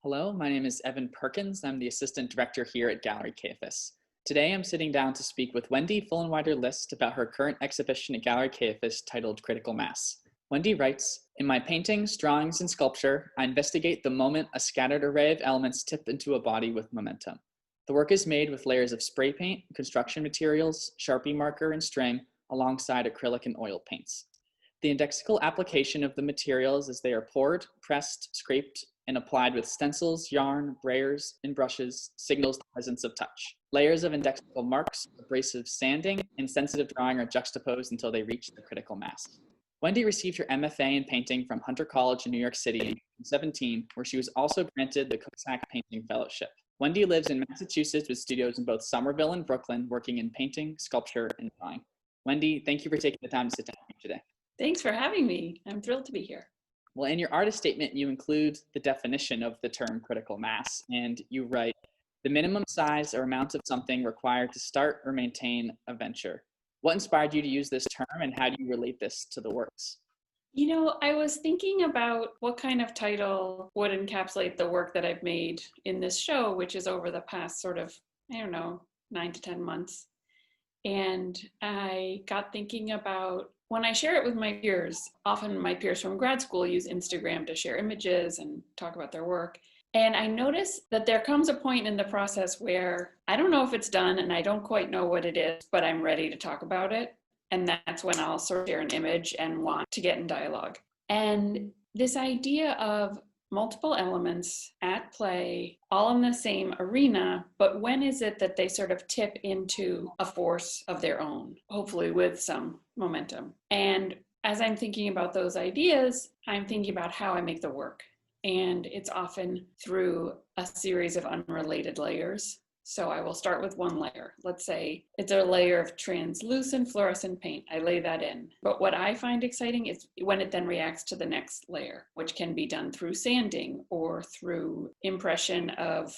Hello, my name is Evan Perkins. I'm the Assistant Director here at Gallery Caiaphas. Today I'm sitting down to speak with Wendy Fulenwider Liszt about her current exhibition at Gallery Caiaphas titled Critical Mass. Wendy writes, "In my paintings, drawings, and sculpture, I investigate the moment a scattered array of elements tip into a body with momentum. The work is made with layers of spray paint, construction materials, Sharpie marker, and string, alongside acrylic and oil paints. The indexical application of the materials as they are poured, pressed, scraped, and applied with stencils, yarn, brayers, and brushes signals the presence of touch. Layers of indexical marks, abrasive sanding, and sensitive drawing are juxtaposed until they reach the critical mass." Wendy received her MFA in painting from Hunter College in New York City in 2017, where she was also granted the Cosack Painting Fellowship. Wendy lives in Massachusetts with studios in both Somerville and Brooklyn, working in painting, sculpture, and drawing. Wendy, thank you for taking the time to sit down with me today. Thanks for having me. I'm thrilled to be here. Well, in your artist statement, you include the definition of the term critical mass, and you write, "The minimum size or amount of something required to start or maintain a venture." What inspired you to use this term, and how do you relate this to the works? I was thinking about what kind of title would encapsulate the work that I've made in this show, which is over the past 9 to 10 months. And I got thinking about when I share it with my peers, often my peers from grad school use Instagram to share images and talk about their work. And I noticed that there comes a point in the process where I don't know if it's done and I don't quite know what it is, but I'm ready to talk about it. And that's when I'll sort of share an image and want to get in dialogue. And this idea of multiple elements at play, all in the same arena, but when is it that they sort of tip into a force of their own, hopefully with some momentum? And as I'm thinking about those ideas, I'm thinking about how I make the work. And it's often through a series of unrelated layers. So I will start with one layer. Let's say it's a layer of translucent fluorescent paint. I lay that in. But what I find exciting is when it then reacts to the next layer, which can be done through sanding or through impression of,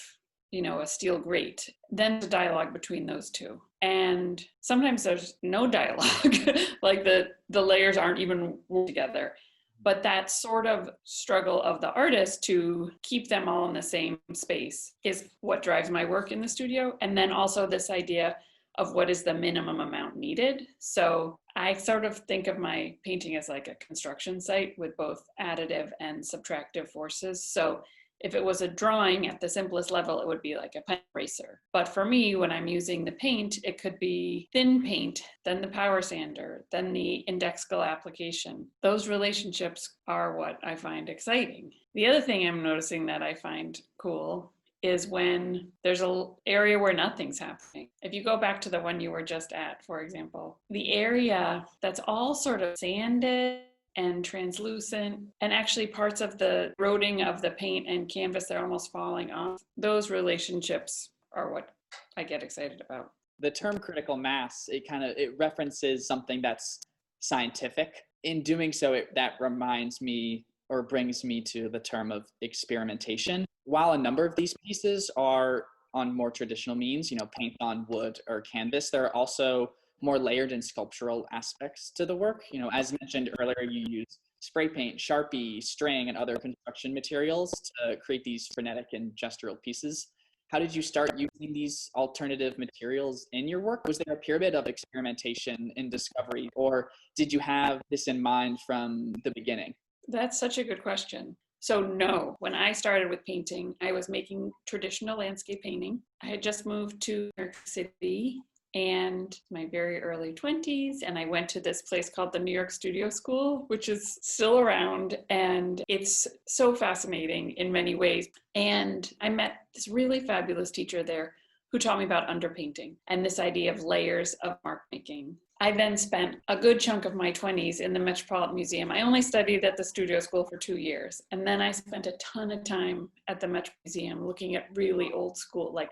a steel grate. Then the dialogue between those two. And sometimes there's no dialogue, like the layers aren't even together. But that sort of struggle of the artist to keep them all in the same space is what drives my work in the studio. And then also this idea of what is the minimum amount needed. So I sort of think of my painting as like a construction site with both additive and subtractive forces. So if it was a drawing at the simplest level, it would be like a pen eraser. But for me, when I'm using the paint, it could be thin paint, then the power sander, then the indexical application. Those relationships are what I find exciting. The other thing I'm noticing that I find cool is when there's an area where nothing's happening. If you go back to the one you were just at, for example, the area that's all sort of sanded and translucent, and actually parts of the eroding of the paint and canvas, they're almost falling off. Those relationships are what I get excited about. The term critical mass, it references something that's scientific. In doing so, that reminds me or brings me to the term of experimentation. While a number of these pieces are on more traditional means, paint on wood or canvas, there are also more layered and sculptural aspects to the work. As mentioned earlier, you use spray paint, Sharpie, string, and other construction materials to create these frenetic and gestural pieces. How did you start using these alternative materials in your work? Was there a pyramid of experimentation and discovery, or did you have this in mind from the beginning? That's such a good question. So no, when I started with painting, I was making traditional landscape painting. I had just moved to New York City and my very early 20s, and I went to this place called the New York Studio School, which is still around, and it's so fascinating in many ways. And I met this really fabulous teacher there who taught me about underpainting and this idea of layers of mark making. I then spent a good chunk of my 20s in the Metropolitan Museum. I only studied at the studio school for 2 years, and then I spent a ton of time at the Metro Museum looking at really old school, like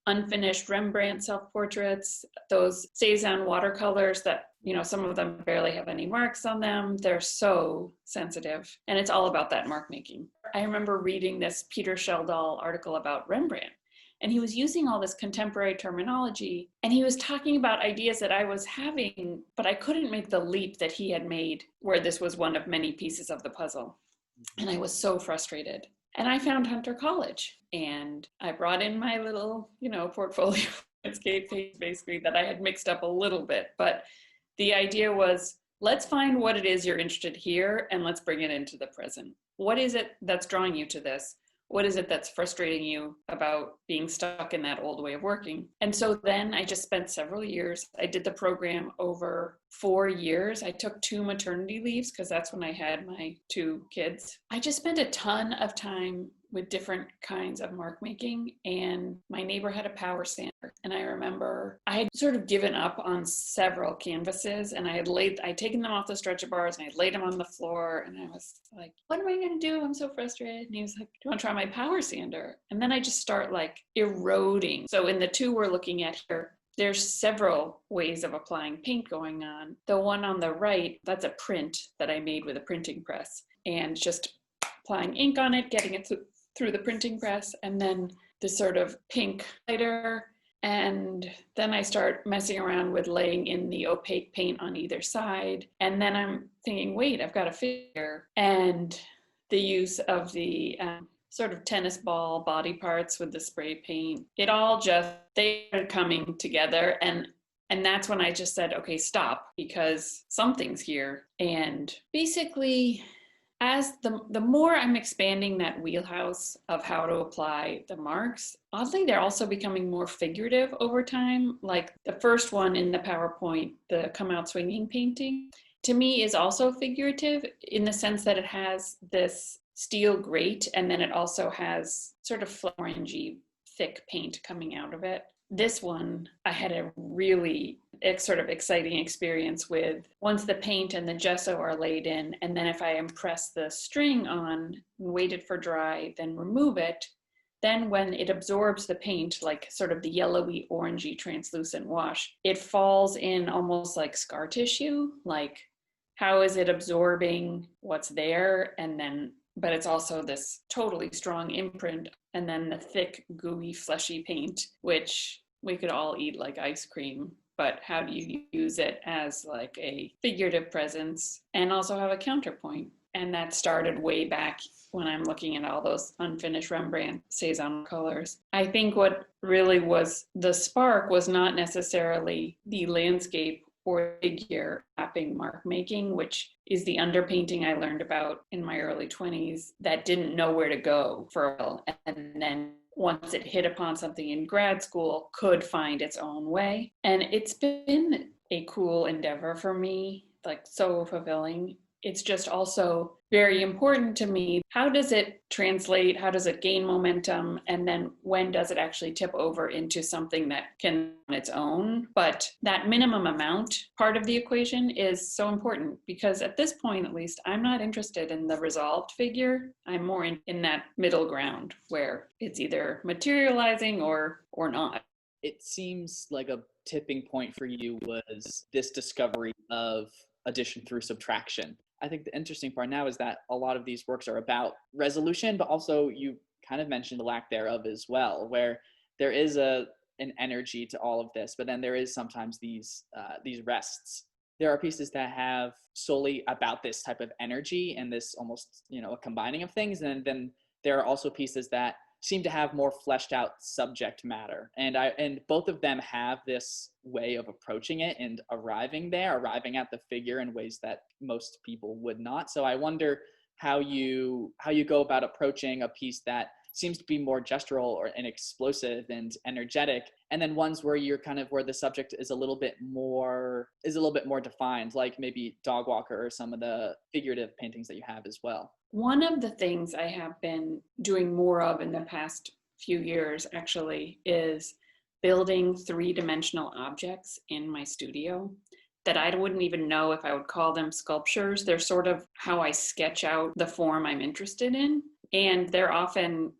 unfinished Rembrandt self-portraits, those Cézanne watercolors that, some of them barely have any marks on them. They're so sensitive. And it's all about that mark making. I remember reading this Peter Schjeldahl article about Rembrandt. And he was using all this contemporary terminology. And he was talking about ideas that I was having, but I couldn't make the leap that he had made, where this was one of many pieces of the puzzle. And I was so frustrated. And I found Hunter College, and I brought in my little, portfolio landscape page, basically, that I had mixed up a little bit. But the idea was, let's find what it is you're interested here, and let's bring it into the present. What is it that's drawing you to this? What is it that's frustrating you about being stuck in that old way of working? And so then I just spent several years. I did the program over 4 years. I took 2 maternity leaves because that's when I had my 2 kids. I just spent a ton of time with different kinds of mark making, and my neighbor had a power sander, and I remember I had sort of given up on several canvases, and I'd taken them off the stretcher bars and I'd laid them on the floor, and I was like, what am I going to do? I'm so frustrated. And he was like, do you want to try my power sander? And then I just start like eroding. So in the 2 we're looking at here, there's several ways of applying paint going on. The one on the right, that's a print that I made with a printing press, and just applying ink on it, getting it through the printing press, and then this sort of pink lighter. And then I start messing around with laying in the opaque paint on either side. And then I'm thinking, wait, I've got a figure. And the use of the sort of tennis ball body parts with the spray paint, they are coming together. And that's when I just said, okay, stop, because something's here. And basically, as the more I'm expanding that wheelhouse of how to apply the marks, oddly, they're also becoming more figurative over time. Like the first one in the PowerPoint, the Come Out Swinging painting, to me is also figurative in the sense that it has this steel grate, and then it also has sort of orangey thick paint coming out of it. This one, I had a really sort of exciting experience with. Once the paint and the gesso are laid in, and then if I impress the string on and wait it for dry, then remove it, then when it absorbs the paint, like sort of the yellowy, orangey, translucent wash, it falls in almost like scar tissue. Like, how is it absorbing what's there? And then, but it's also this totally strong imprint. And then the thick, gooey, fleshy paint, which we could all eat like ice cream, but how do you use it as like a figurative presence and also have a counterpoint? And that started way back when I'm looking at all those unfinished Rembrandt Cézanne colors. I think what really was the spark was not necessarily the landscape or figure mapping mark making, which is the underpainting I learned about in my early 20s that didn't know where to go for a while. And then once it hit upon something in grad school, could find its own way. And it's been a cool endeavor for me, like so fulfilling. It's just also very important to me. How does it translate? How does it gain momentum? And then when does it actually tip over into something that can on its own? But that minimum amount part of the equation is so important, because at this point, at least, I'm not interested in the resolved figure. I'm more in that middle ground where it's either materializing or not. It seems like a tipping point for you was this discovery of addition through subtraction. I think the interesting part now is that a lot of these works are about resolution, but also you kind of mentioned the lack thereof as well, where there is an energy to all of this, but then there is sometimes these rests. There are pieces that have solely about this type of energy and this almost, a combining of things. And then there are also pieces that seem to have more fleshed out subject matter. And both of them have this way of approaching it and arriving at the figure in ways that most people would not. So I wonder how you go about approaching a piece that seems to be more gestural and explosive and energetic, and then ones where you're kind of where the subject is a little bit more defined, like maybe Dog Walker or some of the figurative paintings that you have as well. One of the things I have been doing more of in the past few years actually is building 3-dimensional objects in my studio that I wouldn't even know if I would call them sculptures. They're sort of how I sketch out the form I'm interested in. And they're often,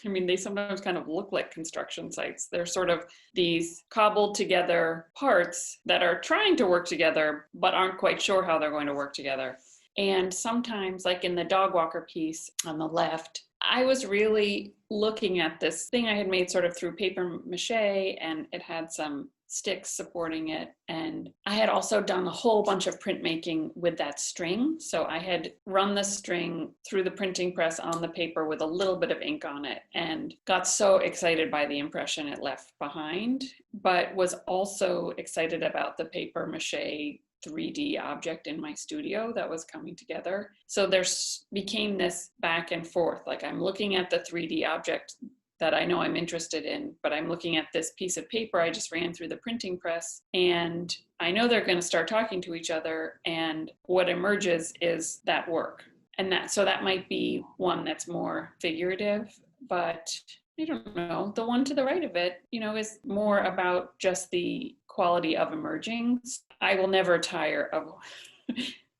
they sometimes kind of look like construction sites. They're sort of these cobbled together parts that are trying to work together, but aren't quite sure how they're going to work together. And sometimes, like in the Dog Walker piece on the left, I was really looking at this thing I had made sort of through paper mache, and it had some sticks supporting it. And I had also done a whole bunch of printmaking with that string. So I had run the string through the printing press on the paper with a little bit of ink on it, and got so excited by the impression it left behind, but was also excited about the paper mache 3D object in my studio that was coming together. So there's became this back and forth. Like, I'm looking at the 3D object that I know I'm interested in, but I'm looking at this piece of paper I just ran through the printing press, and I know they're going to start talking to each other, and what emerges is that work. And so that might be one that's more figurative, but I don't know. The one to the right of it, is more about just the quality of emerging. I will never tire of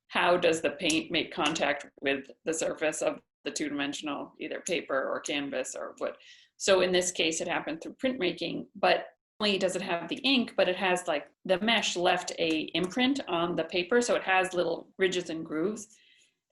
how does the paint make contact with the surface of the two-dimensional, either paper or canvas or wood. So in this case, it happened through printmaking, but not only does it have the ink, but it has, like, the mesh left a imprint on the paper. So it has little ridges and grooves.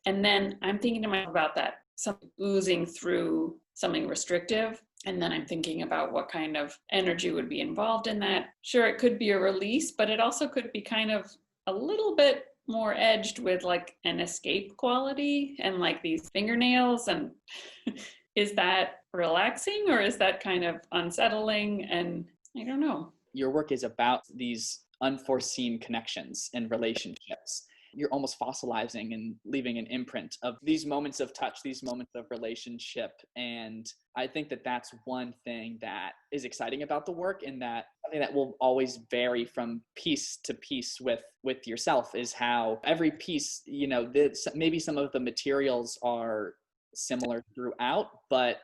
And then I'm thinking to myself about that, something oozing through something restrictive. And then I'm thinking about what kind of energy would be involved in that. Sure, it could be a release, but it also could be kind of a little bit more edged with, like, an escape quality and, like, these fingernails. And is that relaxing or is that kind of unsettling? And I don't know. Your work is about these unforeseen connections and relationships. You're almost fossilizing and leaving an imprint of these moments of touch, these moments of relationship. And I think that that's one thing that is exciting about the work, and that something that will always vary from piece to piece with yourself is how every piece, maybe some of the materials are similar throughout, but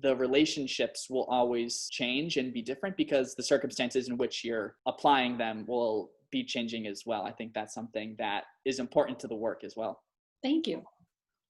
the relationships will always change and be different because the circumstances in which you're applying them will be changing as well. I think that's something that is important to the work as well. Thank you.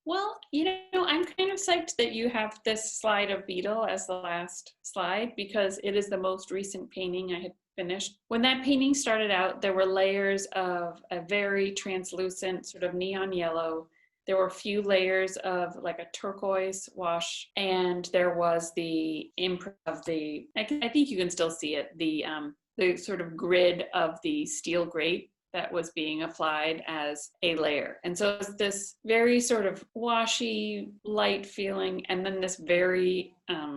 Well, I'm kind of psyched that you have this slide of Beetle as the last slide, because it is the most recent painting I had finished. When that painting started out, there were layers of a very translucent sort of neon yellow. There were a few layers of, like, a turquoise wash, and there was the imprint of I think you can still see it, the sort of grid of the steel grate that was being applied as a layer. And so it's this very sort of washy, light feeling, and then this very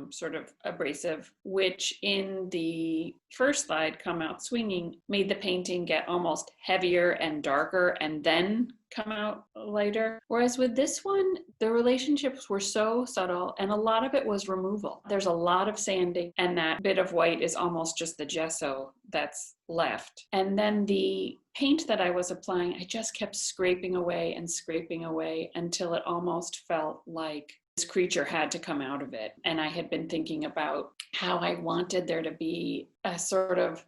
sort of abrasive, which in the first slide, Come Out Swinging, made the painting get almost heavier and darker and then come out lighter. Whereas with this one, the relationships were so subtle, and a lot of it was removal. There's a lot of sanding, and that bit of white is almost just the gesso that's left. And then the paint that I was applying, I just kept scraping away until it almost felt like this creature had to come out of it. And I had been thinking about how I wanted there to be a sort of,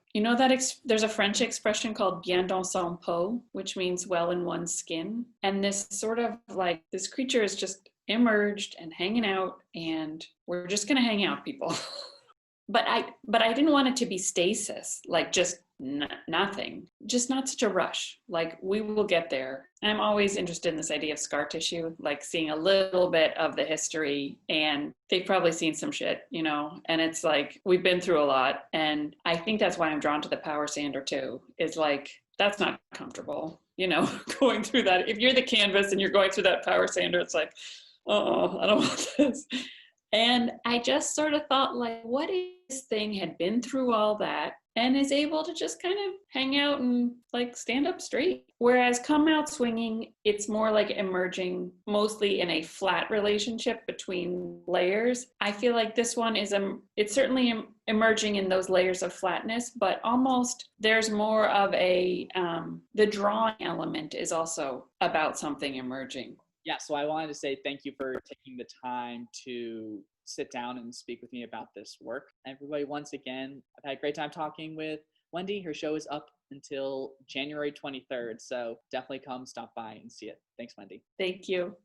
there's a French expression called bien dans son peau, which means well in one's skin. And this sort of, like, this creature is just emerged and hanging out, and we're just going to hang out, people. But I didn't want it to be stasis, like just nothing, just not such a rush. Like, we will get there. I'm always interested in this idea of scar tissue, like seeing a little bit of the history, and they've probably seen some shit, and it's like, we've been through a lot. And I think that's why I'm drawn to the power sander too, is like, that's not comfortable, going through that. If you're the canvas and you're going through that power sander, it's like, oh, I don't want this. And I just sort of thought, like, what if this thing had been through all that and is able to just kind of hang out and, like, stand up straight? Whereas Come Out Swinging, it's more like emerging mostly in a flat relationship between layers. I feel like this one is, it's certainly emerging in those layers of flatness, but almost there's more of the drawing element is also about something emerging. Yeah, so I wanted to say thank you for taking the time to sit down and speak with me about this work. Everybody, once again, I've had a great time talking with Wendy. Her show is up until January 23rd, so definitely come stop by and see it. Thanks, Wendy. Thank you.